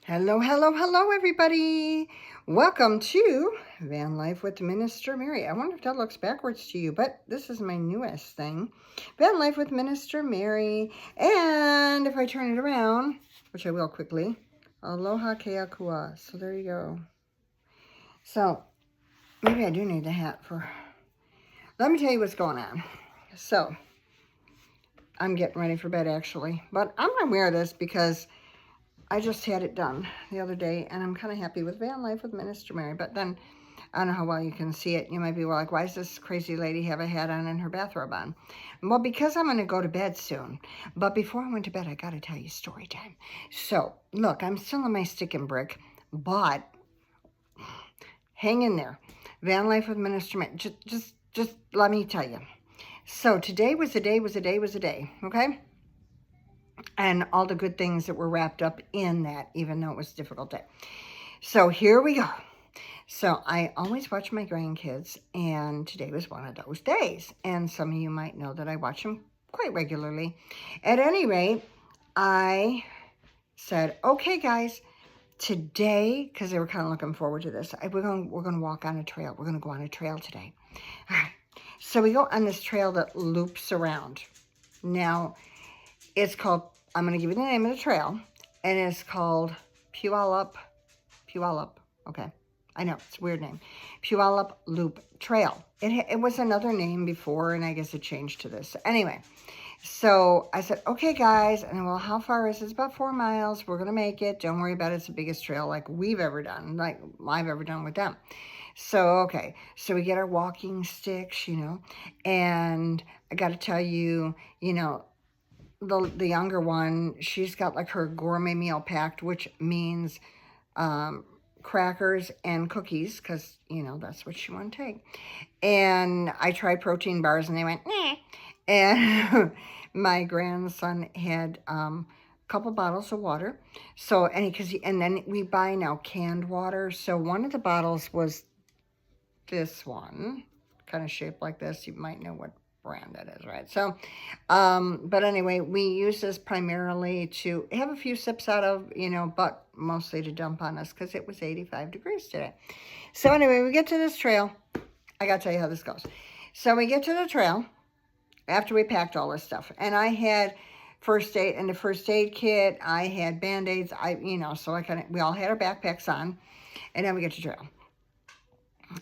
Hello, hello, hello, everybody. Welcome to Van Life with Minister Mary. I wonder if that looks backwards to you, but this is my newest thing. Van Life with Minister Mary. And if I turn it around, which I will quickly, Aloha Keakua. So there you go. So maybe I do need a hat for... Let me tell you what's going on. So I'm getting ready for bed, actually. But I'm going to wear this because I just had it done the other day, and I'm kind of happy with Van Life with Minister Mary. But then, I don't know how well you can see it. You might be like, why does this crazy lady have a hat on and her bathrobe on? Well, because I'm going to go to bed soon. But before I went to bed, I got to tell you story time. So, look, I'm still in my stick and brick, but hang in there. Van Life with Minister Mary. Just let me tell you. So, today was a day, okay? And all the good things that were wrapped up in that, even though it was a difficult day. So here we go. So I always watch my grandkids, and today was one of those days. And some of you might know that I watch them quite regularly. At any rate, I said, okay, guys, today, because they were kind of looking forward to this, we're going to walk on a trail. We're going to go on a trail today. All right. So we go on this trail that loops around. Now, it's called, I'm going to give you the name of the trail, and it's called Puyallup, okay. I know, it's a weird name. Puyallup Loop Trail. It was another name before, and I guess it changed to this. Anyway, so I said, okay, guys, and well, how far is it? It's about 4 miles. We're going to make it. Don't worry about it. It's the biggest trail like we've ever done, like I've ever done with them. So, okay, so we get our walking sticks, and I got to tell you, the younger one, she's got like her gourmet meal packed, which means crackers and cookies, because that's what she wanted to take. And I tried protein bars, and they went nah. And my grandson had a couple bottles of water. So and then we buy now canned water. So one of the bottles was this one, kind of shaped like this. You might know what brand that is, right? So but anyway, we use this primarily to have a few sips out of, but mostly to dump on us because it was 85 degrees today. So anyway, we get to this trail. I gotta tell you how this goes. So we get to the trail after we packed all this stuff, and I had first aid and the first aid kit. I had band-aids. So we all had our backpacks on, and then we get to trail.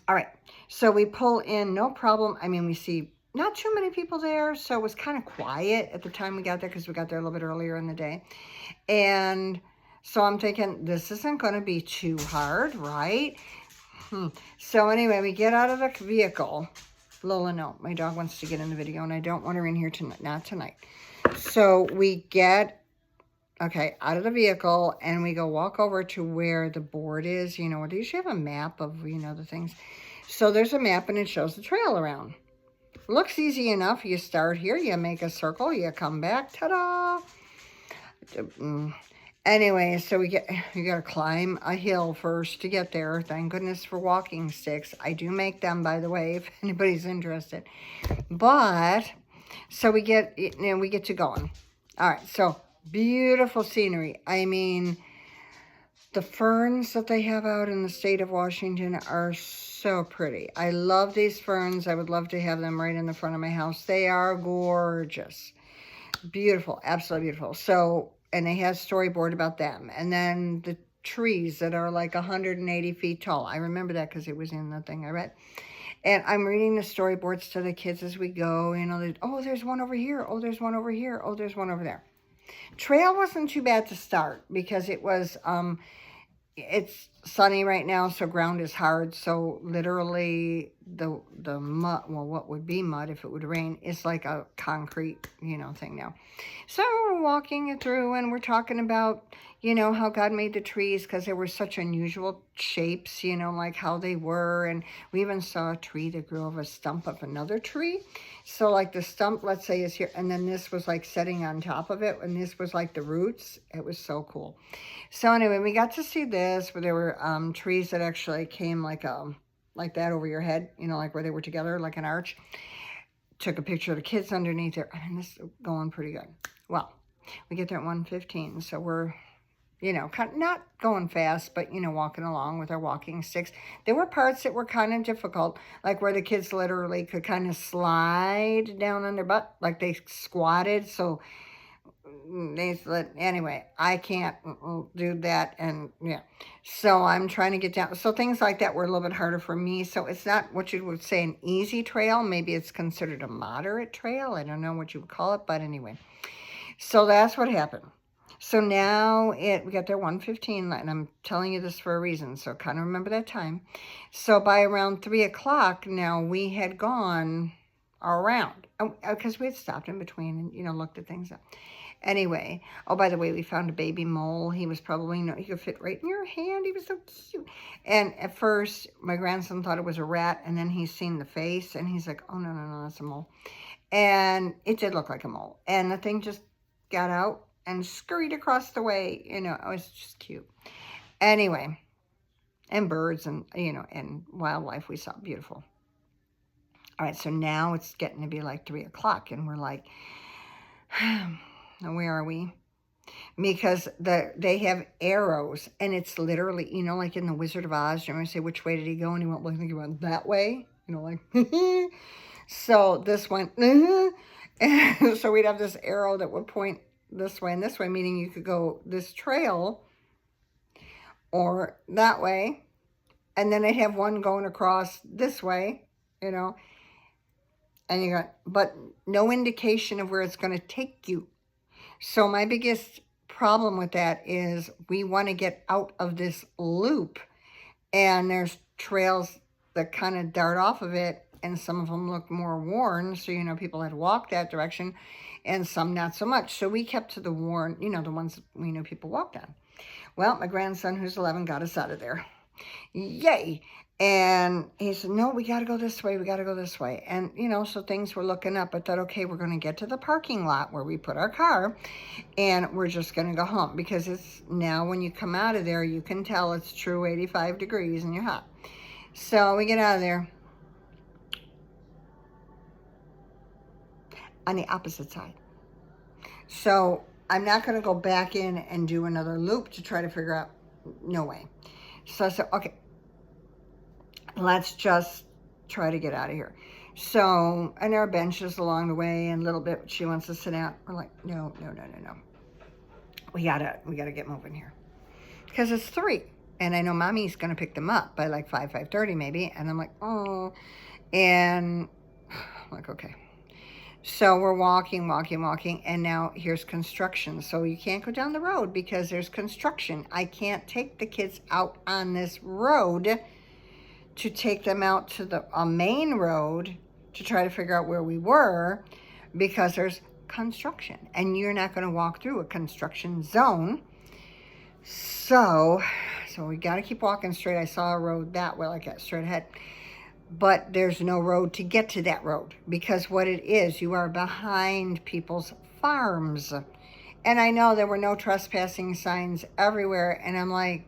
All right, so we pull in, no problem. I mean, we see not too many people there, so it was kind of quiet at the time we got there because we got there a little bit earlier in the day. And so I'm thinking, this isn't going to be too hard, right? So anyway, we get out of the vehicle. Lola, no, my dog wants to get in the video, and I don't want her in here tonight, not tonight. So we get out of the vehicle, and we go walk over to where the board is. They usually have a map of, the things. So there's a map, and it shows the trail around. Looks easy enough. You start here, you make a circle, you come back, ta-da! Anyway, so you got to climb a hill first to get there. Thank goodness for walking sticks. I do make them, by the way, if anybody's interested. But, so we get to going. All right, so beautiful scenery. I mean, the ferns that they have out in the state of Washington are so pretty. I love these ferns. I would love to have them right in the front of my house. They are gorgeous. Beautiful, absolutely beautiful. So, and they have storyboard about them. And then the trees that are like 180 feet tall. I remember that because it was in the thing I read. And I'm reading the storyboards to the kids as we go. Oh, there's one over here. Oh, there's one over here. Oh, there's one over there. Trail wasn't too bad to start because it was, it's sunny right now, so ground is hard. So literally the mud, well, what would be mud if it would rain, is like a concrete, thing now. So we're walking it through, and we're talking about, how God made the trees because they were such unusual shapes, like how they were. And we even saw a tree that grew over a stump of another tree. So like the stump, let's say, is here, and then this was like setting on top of it, and this was like the roots. It was so cool. So anyway, we got to see this where there were trees that actually came like that over your head, like where they were together, like an arch. Took a picture of the kids underneath there. I mean, this is going pretty good. Well, we get there at 1:15, so we're not going fast, but, walking along with our walking sticks. There were parts that were kind of difficult, like where the kids literally could kind of slide down on their butt, like they squatted. So they said, anyway, I can't do that. And yeah, so I'm trying to get down. So things like that were a little bit harder for me. So it's not what you would say an easy trail. Maybe it's considered a moderate trail. I don't know what you would call it, but anyway. So that's what happened. So now we got there 1:15, and I'm telling you this for a reason, so kind of remember that time. So by around 3 o'clock, now we had gone around, because we had stopped in between and, looked at things up. Anyway, oh, by the way, we found a baby mole. He was probably, he could fit right in your hand. He was so cute. And at first, my grandson thought it was a rat, and then he's seen the face, and he's like, oh, no, no, no, that's a mole. And it did look like a mole. And the thing just got out and scurried across the way. It was just cute. Anyway, and birds and, and wildlife we saw. Beautiful. All right, so now it's getting to be like 3 o'clock, and we're like, where are we? Because they have arrows, and it's literally, like in the Wizard of Oz, you know, I say, which way did he go? And he went, well, I think he went that way, like, so this went, and so we'd have this arrow that would point this way and this way, meaning you could go this trail or that way. And then they'd have one going across this way, and you got, but no indication of where it's going to take you. So my biggest problem with that is we want to get out of this loop, and there's trails that kind of dart off of it, and some of them look more worn, so people had walked that direction, and some not so much. So we kept to the worn, the ones we knew people walked on. Well, my grandson, who's 11, got us out of there. Yay! And he said, no, we got to go this way. We got to go this way. And, so things were looking up. I thought, okay, we're going to get to the parking lot where we put our car, and we're just going to go home, because it's now when you come out of there, you can tell it's true 85 degrees and you're hot. So we get out of there. On the opposite side. So I'm not going to go back in and do another loop to try to figure out, no way. So I said, okay, let's just try to get out of here. So, and there are benches along the way, and a little bit she wants to sit out. We're like, no. We gotta get moving here. Because it's 3. And I know mommy's going to pick them up by like 5:30 maybe. And I'm like, oh. And I'm like, okay. So we're walking, and now here's construction. So you can't go down the road because there's construction. I can't take the kids out on this road to take them out to the main road to try to figure out where we were, because there's construction, and you're not going to walk through a construction zone. So we got to keep walking straight. I saw a road that way, like that, straight ahead. But there's no road to get to that road, because what it is, you are behind people's farms. And I know there were no trespassing signs everywhere. And I'm like,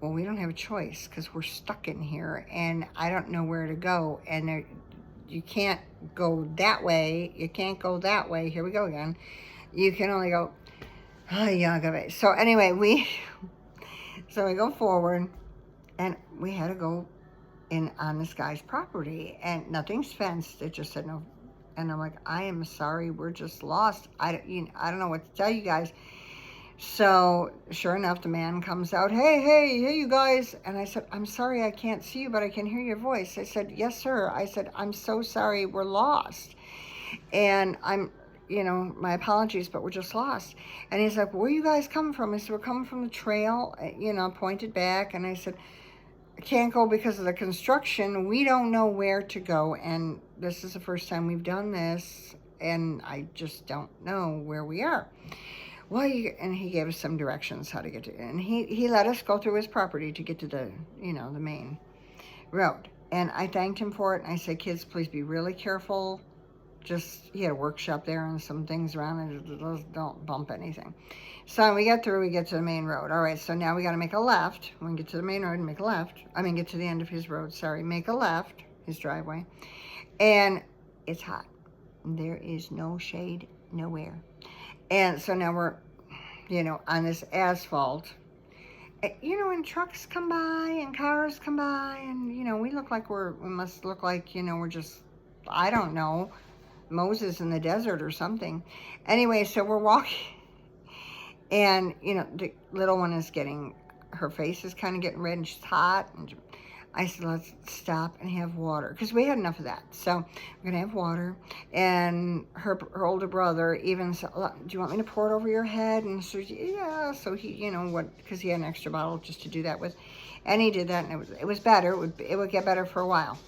well, we don't have a choice, because we're stuck in here, and I don't know where to go. And you can't go that way. You can't go that way. Here we go again. You can only go, oh, yeah, okay. So anyway, we go forward, and we had to go in on this guy's property, and nothing's fenced. It just said no. And I'm like, I am sorry, we're just lost. I don't know what to tell you guys. So sure enough, the man comes out. Hey, you guys. And I said, I'm sorry, I can't see you, but I can hear your voice. I said, yes, sir. I said, I'm so sorry, we're lost. And I'm, my apologies, but we're just lost. And he's like, where are you guys coming from? I said, we're coming from the trail, pointed back. And I said, I can't go because of the construction. We don't know where to go, and this is the first time we've done this, and I just don't know where we are. Well, and he gave us some directions how to get to it, and he let us go through his property to get to the, the main road. And I thanked him for it, and I said, kids, please be really careful. He had a workshop there and some things around, and don't bump anything. So we get to the main road. All right, so now we got to make a left. When we get to the main road and make a left. Get to the end of his road, make a left, his driveway. And it's hot. There is no shade nowhere. And so now we're on this asphalt. And trucks come by and cars come by, and, we must look like, we're just, I don't know, Moses in the desert or something. Anyway, so we're walking, and, the little one is her face is kind of getting red, and she's hot, and I said, let's stop and have water, because we had enough of that. So we're going to have water. And her older brother even said, do you want me to pour it over your head? And so, yeah. So he, because he had an extra bottle just to do that with. And he did that, and it was better. It would get better for a while.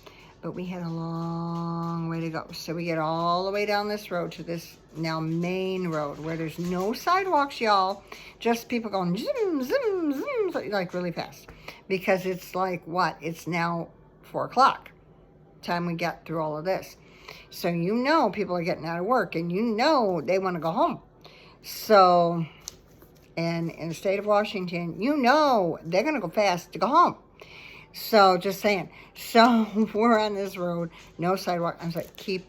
But we had a long way to go. So we get all the way down this road to this now main road where there's no sidewalks, y'all. Just people going zoom, zoom, zoom, like really fast. Because it's like, it's now 4 o'clock. Time we get through all of this. So people are getting out of work, and they want to go home. So, and in the state of Washington, they're going to go fast to go home. So, just saying. So, we're on this road, no sidewalk. I was like, keep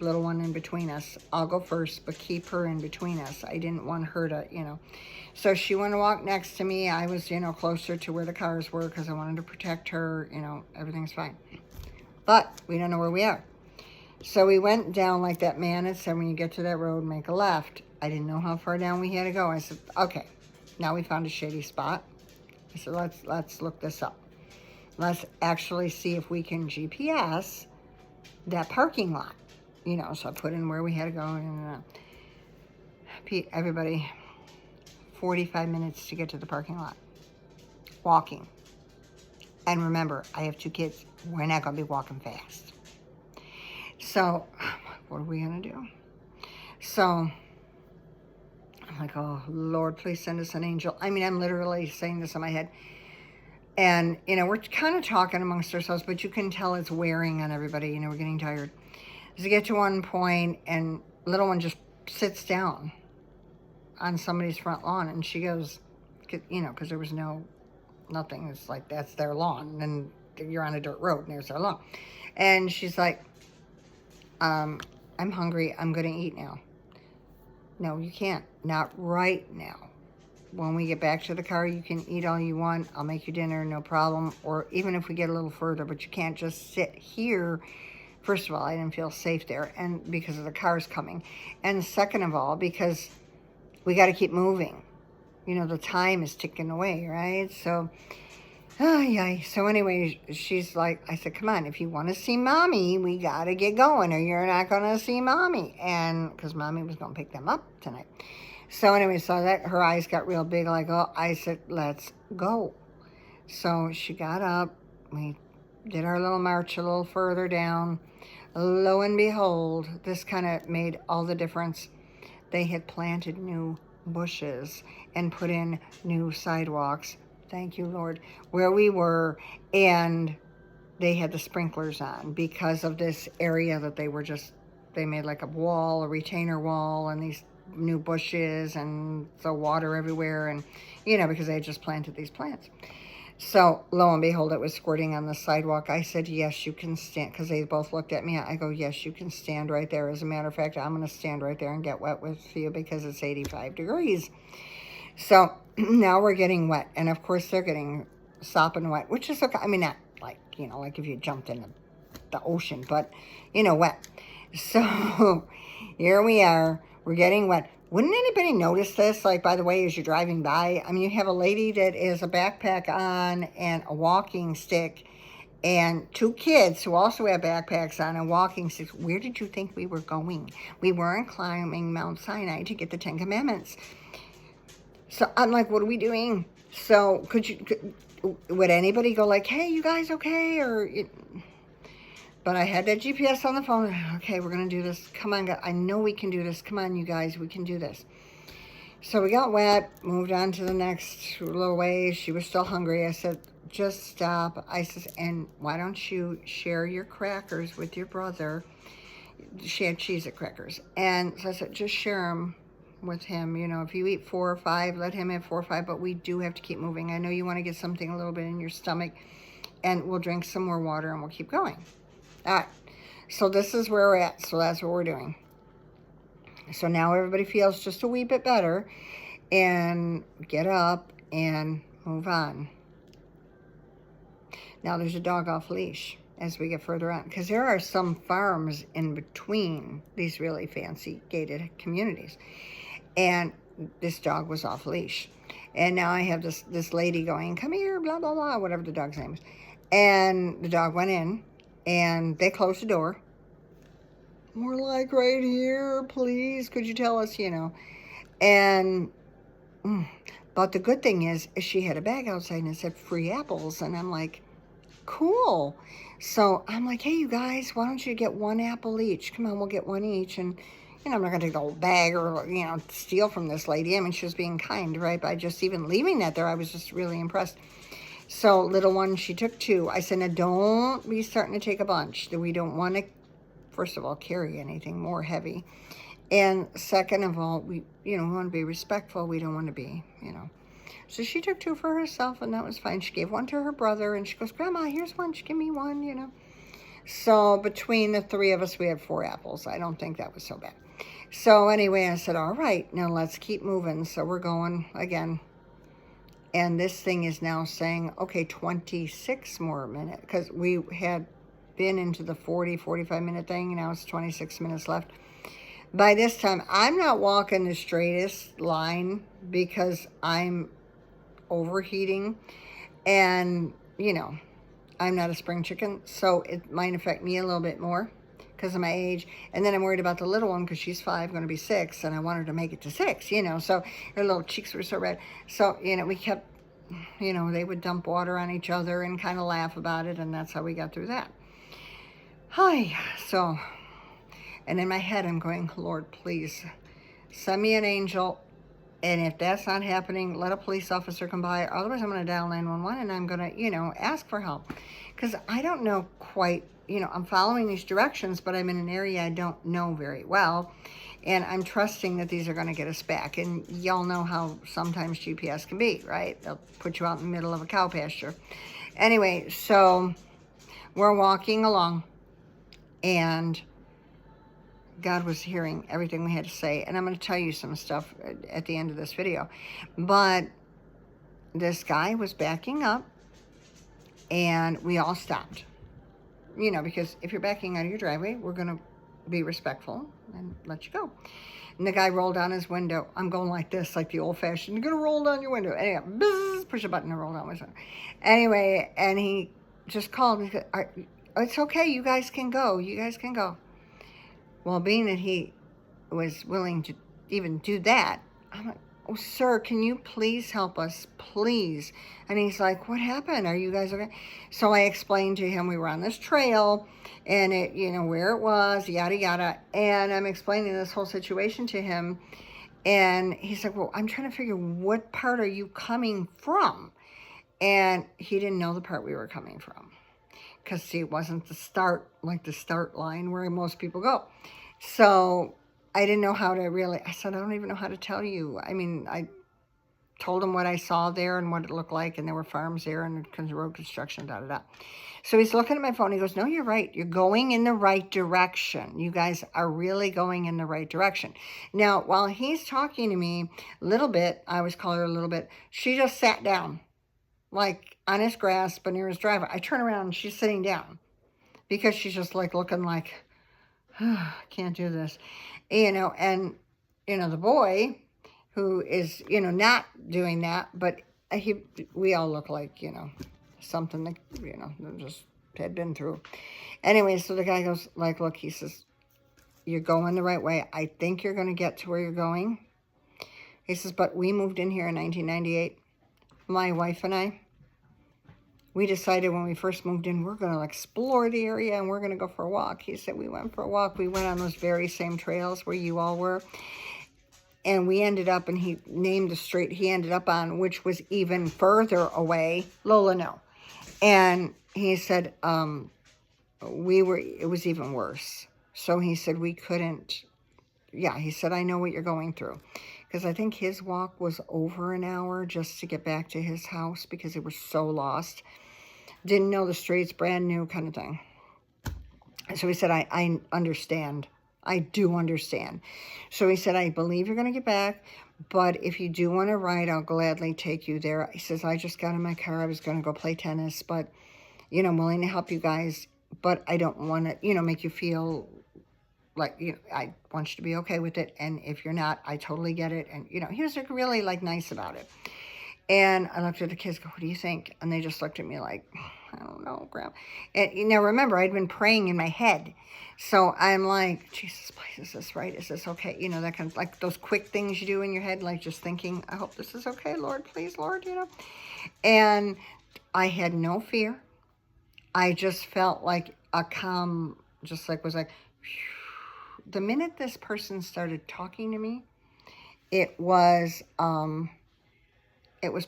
little one in between us. I'll go first, but keep her in between us. I didn't want her to, So she went to walk next to me. I was, closer to where the cars were because I wanted to protect her. Everything's fine. But we don't know where we are. So we went down like that man had said, when you get to that road, make a left. I didn't know how far down we had to go. I said, okay, now we found a shady spot. I said, let's look this up. Let's actually see if we can GPS that parking lot. So I put in where we had to go. And everybody, 45 minutes to get to the parking lot. Walking. And remember, I have 2 kids. We're not going to be walking fast. So, what are we going to do? So, I'm like, oh, Lord, please send us an angel. I mean, I'm literally saying this in my head. And, we're kind of talking amongst ourselves, but you can tell it's wearing on everybody. We're getting tired. So we get to one point, and little one just sits down on somebody's front lawn. And she goes, because there was nothing. It's like, that's their lawn. And you're on a dirt road, and there's their lawn. And she's like, I'm hungry. I'm going to eat now. No, you can't. Not right now. When we get back to the car, you can eat all you want. I'll make you dinner, no problem. Or even if we get a little further, but you can't just sit here. First of all, I didn't feel safe there, and because of the cars coming. And second of all, because we got to keep moving. The time is ticking away, right? So, So anyway, she's like, I said, come on, if you want to see Mommy, we got to get going, or you're not going to see Mommy. And because Mommy was going to pick them up tonight. So anyway, her eyes got real big, like, oh, I said, let's go. So she got up. We did our little march a little further down. Lo and behold, this kind of made all the difference. They had planted new bushes and put in new sidewalks. Thank you, Lord. Where we were, and they had the sprinklers on because of this area that they made like a wall, a retainer wall, and these new bushes, and the water everywhere, and because they had just planted these plants. So lo and behold, it was squirting on the sidewalk. I said, yes, you can stand, because they both looked at me. I go, yes, you can stand right there. As a matter of fact, I'm going to stand right there and get wet with you because it's 85 degrees. So now we're getting wet, and of course they're getting sopping wet, which is okay. I mean, not like, like if you jumped in the ocean, but wet. So here we are. We're getting wet. Wouldn't anybody notice this? Like, by the way, as you're driving by, I mean, you have a lady that is a backpack on and a walking stick, and 2 kids who also have backpacks on and walking sticks. Where did you think we were going? We weren't climbing Mount Sinai to get the 10 Commandments. So I'm like, what are we doing? So would anybody go like, hey, you guys okay? But I had that GPS on the phone. Okay, we're going to do this. Come on, I know we can do this. Come on, you guys, we can do this. So we got wet, moved on to the next little ways. She was still hungry. I said, just stop. I said, and why don't you share your crackers with your brother? She had Cheez-It crackers. And so I said, just share them with him. If you eat 4 or 5, let him have 4 or 5, but we do have to keep moving. I know you want to get something a little bit in your stomach, and we'll drink some more water and we'll keep going. All right, so this is where we're at. So that's what we're doing. So now everybody feels just a wee bit better. and get up and move on. Now there's a dog off leash as we get further on, because there are some farms in between these really fancy gated communities, and this dog was off leash. And now I have this lady going, come here, blah, blah, blah, whatever the dog's name is. And the dog went in, and they closed the door. We're like, right here, please, could you tell us, And, but the good thing is she had a bag outside and it said free apples. And I'm like, cool. So I'm like, hey, you guys, why don't you get one apple each? Come on, we'll get one each. And, I'm not going to take the whole bag or, steal from this lady. I mean, she was being kind, right? By just even leaving that there, I was just really impressed. So little one, she took 2. I said, now don't be starting to take a bunch. We don't want to, first of all, carry anything more heavy. And second of all, we want to be respectful. We don't want to be, So she took 2 for herself, and that was fine. She gave 1 to her brother, and she goes, Grandma, here's 1. She give me 1, So between the 3 of us, we had 4 apples. I don't think that was so bad. So anyway, I said, all right, now let's keep moving. So we're going again. And this thing is now saying, okay, 26 more minutes, because we had been into the 45 minute thing, and now it's 26 minutes left. By this time, I'm not walking the straightest line because I'm overheating, and I'm not a spring chicken, so it might affect me a little bit more because of my age. And then I'm worried about the little one because she's 5, going to be 6, and I want her to make it to 6, so her little cheeks were so red. So, we kept, they would dump water on each other and kind of laugh about it, and that's how we got through that. Hi. So, and in my head, I'm going, Lord, please send me an angel. And if that's not happening, let a police officer come by. Otherwise, I'm going to dial 911 and I'm going to, ask for help. Because I don't know quite, I'm following these directions, but I'm in an area I don't know very well. And I'm trusting that these are going to get us back. And y'all know how sometimes GPS can be, right? They'll put you out in the middle of a cow pasture. Anyway, so we're walking along, and God was hearing everything we had to say. And I'm going to tell you some stuff at the end of this video. But this guy was backing up, and we all stopped. Because if you're backing out of your driveway, we're going to be respectful and let you go. And the guy rolled down his window. I'm going like this, like the old-fashioned, you're going to roll down your window. Anyway, buzz, push a button and roll down my window. Anyway, and he just called me. It's okay. You guys can go. You guys can go. Well, being that he was willing to even do that, I'm like, oh, sir, can you please help us, please? And he's like, what happened? Are you guys okay? So I explained to him we were on this trail, and it, where it was, yada, yada. And I'm explaining this whole situation to him. And he's like, well, I'm trying to figure what part are you coming from? And he didn't know the part we were coming from. Because, see, it wasn't the start line where most people go. So I didn't know how to really, I said, I don't even know how to tell you. I mean, I told him what I saw there and what it looked like, and there were farms there and road construction, da-da-da. So he's looking at my phone. He goes, no, you're right. You're going in the right direction. You guys are really going in the right direction. Now, while he's talking to me a little bit, I always call her a little bit, she just sat down, like on his grass, but near his driveway. I turn around and she's sitting down because she's just like looking like, oh, can't do this. And, the boy who is, not doing that, but we all look like, something that, just had been through. Anyway, so the guy goes like, look, he says, you're going the right way. I think you're going to get to where you're going. He says, but we moved in here in 1998. My wife and I, we decided when we first moved in, we're going to explore the area and we're going to go for a walk. He said, we went for a walk. We went on those very same trails where you all were. And we ended up, and he named the street he ended up on, which was even further away. Lola, no. And he said, it was even worse. So he said, we couldn't, he said, I know what you're going through. Because I think his walk was over an hour just to get back to his house because he was so lost. Didn't know the streets, brand new kind of thing. So he said, I understand. I do understand. So he said, I believe you're going to get back, But if you do want to ride, I'll gladly take you there. He says, I just got in my car. I was going to go play tennis, but, I'm willing to help you guys. But I don't want to, make you feel like, I want you to be okay with it. And if you're not, I totally get it. And, he was like really like nice about it. And I looked at the kids, go, what do you think? And they just looked at me like, I don't know, Grandma. And remember, I'd been praying in my head. So I'm like, Jesus, please, is this right? Is this okay? That kind of like those quick things you do in your head, like just thinking, I hope this is okay, Lord, please, Lord, And I had no fear. I just felt like a calm, just like was like, whew. The minute this person started talking to me, it was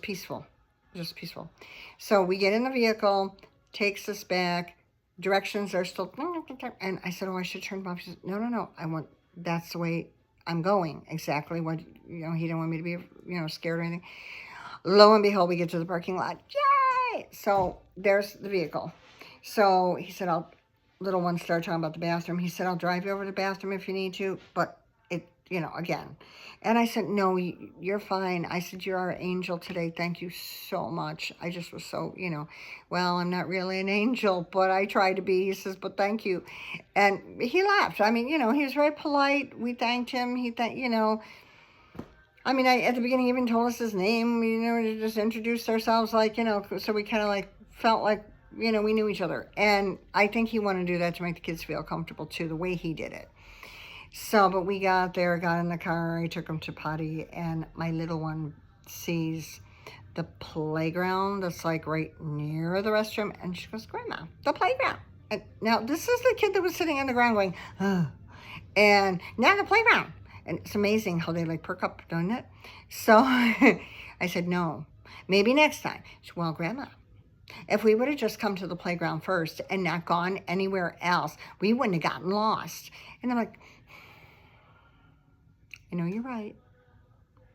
peaceful, just peaceful. So we get in the vehicle, takes us back, directions are still, and I said, oh, I should turn off. She said, no, that's the way I'm going. Exactly what, he didn't want me to be, scared or anything. Lo and behold, we get to the parking lot. Yay! So there's the vehicle. So he said, little one started talking about the bathroom. He said, I'll drive you over to the bathroom if you need to, but again. And I said, no, you're fine. I said, you're our angel today. Thank you so much. I just was so, well, I'm not really an angel, but I try to be. He says, but thank you. And he laughed. I mean, he was very polite. We thanked him. He thanked, I mean, at the beginning, he even told us his name, to just introduce ourselves, like, so we kind of like felt like, we knew each other. And I think he wanted to do that to make the kids feel comfortable too, the way he did it. So, but we got there, got in the car, I took him to potty, and my little one sees the playground that's like right near the restroom, and she goes, Grandma, the playground. And now this is the kid that was sitting on the ground going, and now the playground. And it's amazing how they like perk up, doesn't it? So I said, no, maybe next time. She said, well, Grandma, if we would have just come to the playground first and not gone anywhere else, we wouldn't have gotten lost. And I'm like, you're right.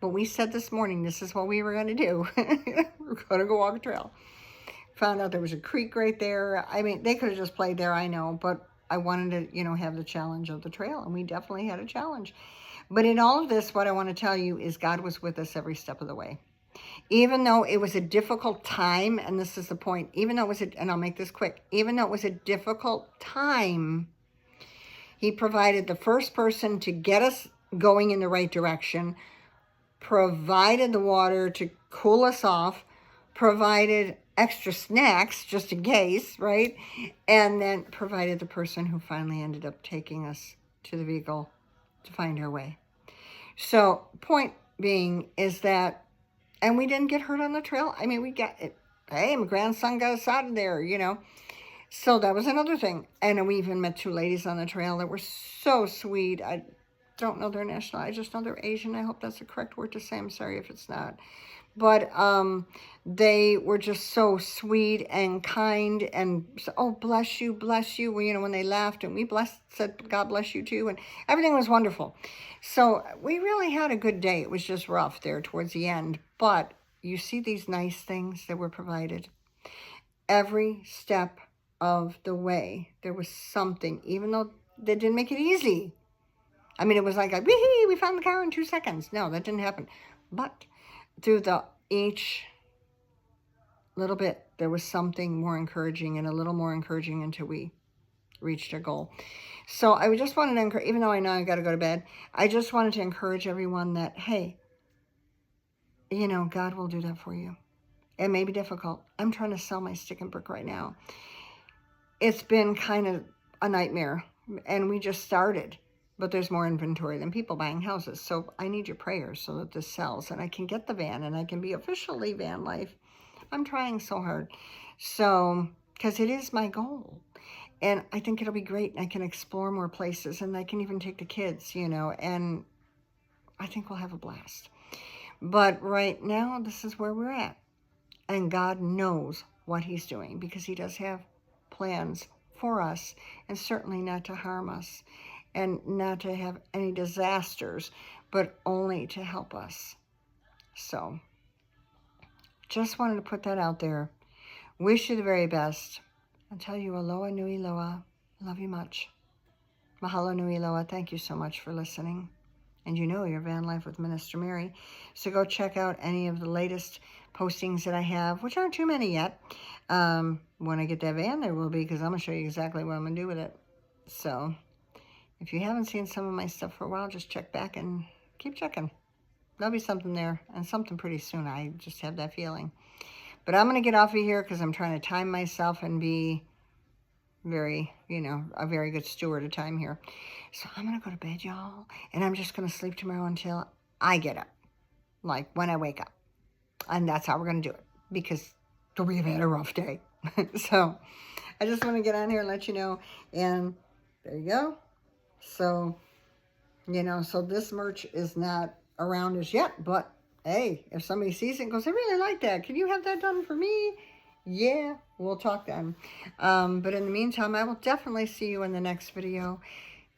But we said this morning, this is what we were going to do. We're going to go walk a trail. Found out there was a creek right there. I mean, they could have just played there, I know, but I wanted to, have the challenge of the trail, and we definitely had a challenge. But in all of this, what I want to tell you is God was with us every step of the way. Even though it was a difficult time, and this is the point, even though it was, and I'll make this quick, even though it was a difficult time, he provided the first person to get us going in the right direction, provided the water to cool us off, provided extra snacks just in case, right? And then provided the person who finally ended up taking us to the vehicle to find our way. So point being is that, and we didn't get hurt on the trail. I mean, we got it. Hey, my grandson got us out of there, So that was another thing. And we even met two ladies on the trail that were so sweet. I don't know their nationality. I just know they're Asian. I hope that's the correct word to say. I'm sorry if it's not. But they were just so sweet and kind and, oh, bless you, bless you. Well, when they laughed and we said, God bless you too. And everything was wonderful. So we really had a good day. It was just rough there towards the end. But you see these nice things that were provided. Every step of the way, there was something, even though they didn't make it easy. I mean, it was like, we found the car in 2 seconds. No, that didn't happen. But through each little bit, there was something more encouraging and a little more encouraging until we reached our goal. So I just wanted to encourage, even though I know I got to go to bed, I just wanted to encourage everyone that, hey, God will do that for you. It may be difficult. I'm trying to sell my stick and brick right now. It's been kind of a nightmare, and we just started. But there's more inventory than people buying houses. So I need your prayers so that this sells and I can get the van and I can be officially van life. I'm trying so hard. So, because it is my goal. And I think it'll be great. I can explore more places and I can even take the kids, and I think we'll have a blast. But right now, this is where we're at. And God knows what he's doing because he does have plans for us and certainly not to harm us. And not to have any disasters, but only to help us. So, just wanted to put that out there. Wish you the very best. I'll tell you aloha nui loa. Love you much. Mahalo nui loa. Thank you so much for listening. And you know your van life with Minister Mary. So go check out any of the latest postings that I have, which aren't too many yet. When I get that van, there will be, because I'm going to show you exactly what I'm going to do with it. So if you haven't seen some of my stuff for a while, just check back and keep checking. There'll be something there, and something pretty soon. I just have that feeling. But I'm going to get off of here because I'm trying to time myself and be very, a very good steward of time here. So I'm going to go to bed, y'all. And I'm just going to sleep tomorrow until I get up. Like when I wake up. And that's how we're going to do it. Because we've had a rough day. So I just want to get on here and let you know. And there you go. So, so this merch is not around as yet. But, hey, if somebody sees it and goes, I really like that. Can you have that done for me? Yeah, we'll talk then. But in the meantime, I will definitely see you in the next video.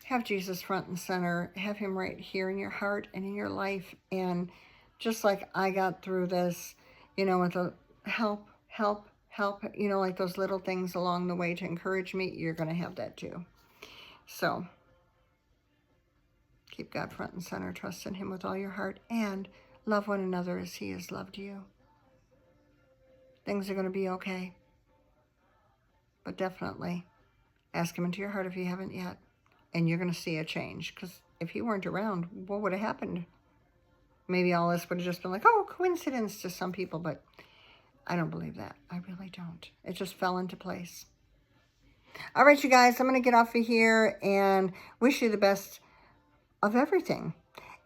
Have Jesus front and center. Have him right here in your heart and in your life. And just like I got through this, with a help, like those little things along the way to encourage me, you're going to have that too. So keep God front and center. Trust in him with all your heart. And love one another as he has loved you. Things are going to be okay. But definitely ask him into your heart if you haven't yet. And you're going to see a change. Because if he weren't around, what would have happened? Maybe all this would have just been like, oh, coincidence to some people. But I don't believe that. I really don't. It just fell into place. All right, you guys. I'm going to get off of here and wish you the best of everything.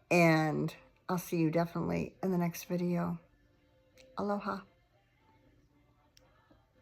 And I'll see you definitely in the next video. Aloha.